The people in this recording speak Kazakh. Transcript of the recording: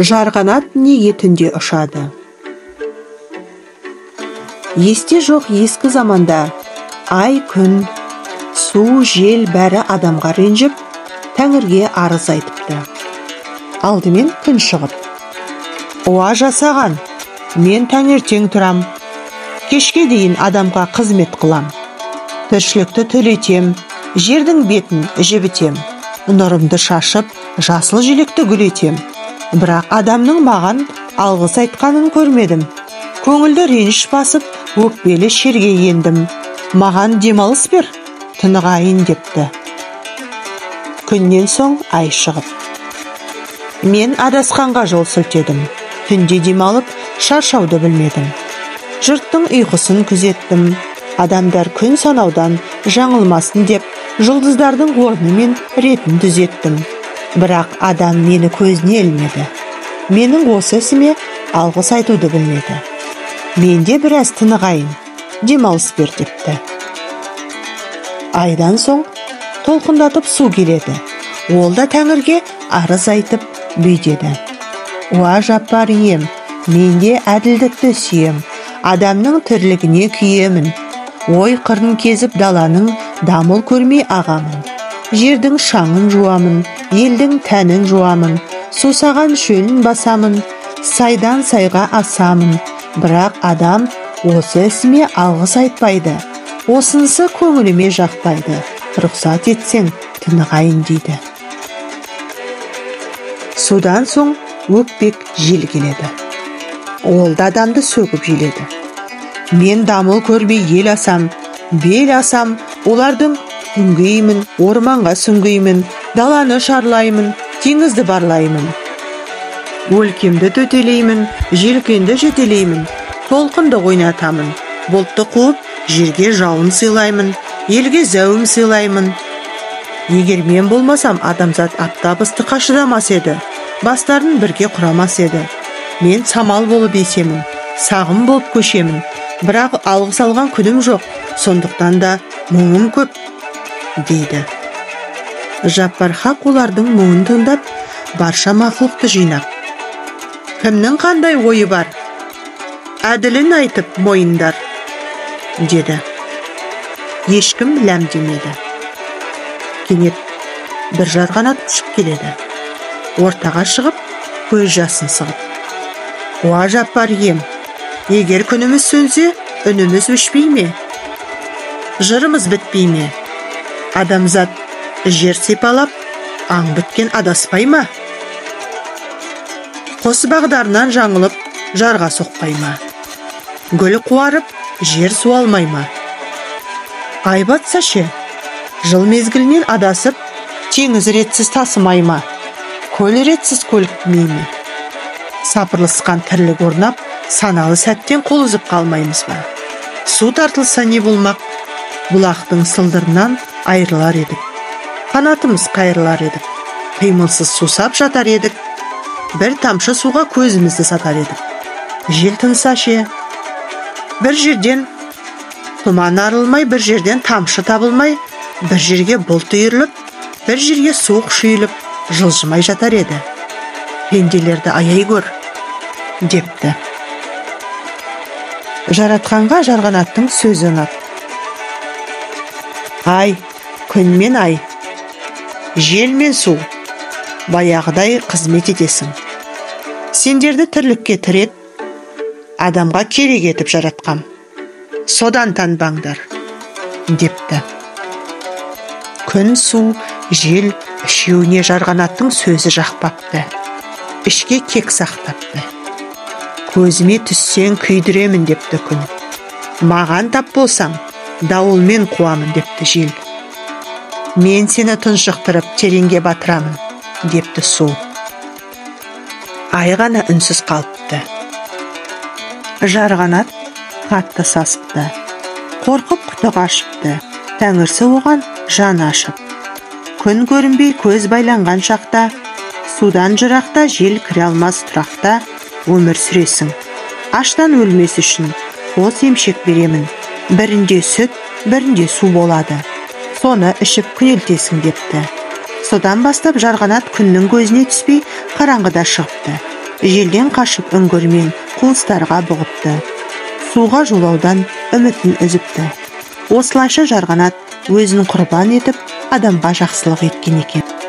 Жарғанат неге түнде ұшады? Есте жоқ ескі заманда ай, күн, су, жел бәрі адамға ренжіп, Тәңірге арыз айтыпты. Алдымен күн шығып: «Уа жасаған, мен таңертең тұрам, кешке дейін адамға қызмет қылам. Тіршілікті төлетем, жердің бетін жібітем, нұрымды шашып, жасыл желекті гүлетем. Бірақ адамның маған алғыс айтқанын көрмедім. Көңілді реніш басып, өкпелі шерге ендім. Маған демалыс бер, тынығайын» депті. Күннен соң ай шығып: «Мен адасқанға жол сілтедім, түнде демалып, шаршауды білмедім. Жұрттың ұйқысын күзеттім, адамдар күн санаудан жаңылмасын деп, жұлдыздардың орны мен ретін түзеттім. Бірақ адам мені көзіне ілмеді, менің осы ісіме алғыс айтуды білмеді. Менде біраз тынығайын, демалыс бер» депті. Айдан соң толқындатып су келеді. Ол да Тәңірге арыз айтып бүйдеді: «Уа жаппар ием, менде әділдікті сүйем, адамның тірлігіне күйемін. Ой қырын кезіп даланың дамыл көрмей ағамын. Жердің шаңын жуамын, елдің тәнін жуамын, сусаған шөлін басамын, сайдан сайға асамын. Бірақ адам осы ісіме алғыс айтпайды, осынысы көңіліме жақпайды. Рұқсат етсең, тынығайын» дейді. Содан соң өкпек жел келеді. Ол да адамды сөгіп желеді. «Мен дамыл көрмей ел асам, бел асам, олардың үңгеймін, орманға сүңгеймін, даланы шарлаймын, теңізді барлаймын. Өлкемді төтелеймін, желкенді жетелеймін, толқынды ойнатамын, бұлтты қуып, жерге жауын сыйлаймын, елге зәуім сыйлаймын. Егер мен болмасам, адамзат аптап ыстыққа шыдамас еді, бастарын бірге құрамас еді. Мен самал болып есемін, сағым болып көшемін, бірақ алғыс алған күнім жоқ, сондықтан да мұңым көп» дейді. Жаппар хақ олардың мұңын тыңдап, барша мақлұқты жинап: «Кімнің қандай ойы бар? Әділін айтып мойындар» деді. Ешкім ләм демеді. Кенет бір жарғанат ұшып келеді. Ортаға шығып, көз жасын сығып: «Уа жаппар ием, егер күніміз сөнсе, үніміз өшпей ме? Жырымыз бітпей ме? Адамзат жер сипалап, аң біткен адаспай ма? Қос бағдарынан жаңылып, жарға соқпай ма? Гүл қуарып, жер суалмай ма? Ай батса ше, жыл мезгілінен адасып, теңіз ретсіз тасымай ма? Көл ретсіз көлікмей ме? Сапырлысқан тірлік орнап, саналы сәттен қол үзіп қалмаймыз ба? Су тартылса не болмақ? Бұлақтың сылдырынан айырылар едік. Қанатымыз қайырылар едік. Қимылсыз сусап жатар едік. Бір тамшы суға көзімізді сатар едік. Жел тынса ше, бір жерден тұман арылмай, бір жерден тамшы табылмай, бір жерге бұлт үйіріліп, бір жерге суық шүйіліп, жылжымай жатар еді. Пенделерді аяй көр» депті. Жаратқанға жарғанаттың сөзі ұнап: «Ай, күн мен ай, жел мен су, баяғыдай қызмет етесің. Сендерді тірлікке тірет, адамға керек етіп жаратқам. Содан танбаңдар» депті. Күн, су, жел үшеуіне жарғанаттың сөзі жақпапты. Ішке кек сақтапты. «Көзіме түссең күйдіремін» депті күн. «Маған тап болсаң, дауылмен қуамын» депті жел. «Мен сені тұншықтырып, тереңге батырамын» депті су. Ай ғана үнсіз қалыпты. Жарғанат қатты сасыпты. Қорқып құты қашыпты. Тәңірсі оған жаны ашып. Күн көрінбей көз байланған шақта, судан жырақта, жел кіре алмас тұрақта өмір сүресің. Аштан өлмес үшін қос емшек беремін. Бірінде сүт, бірінде су болады. Соны ішіп күнелтесің депті. Содан бастап жарғанат күннің көзіне түспей қараңғыда шығыпты. желден қашып үңгірмен қуыстарға бұғыпты. Суға жолаудан үмітін үзіпті. Осылайша жарғанат өзін құрбан етіп адамға жақсылық еткен екен.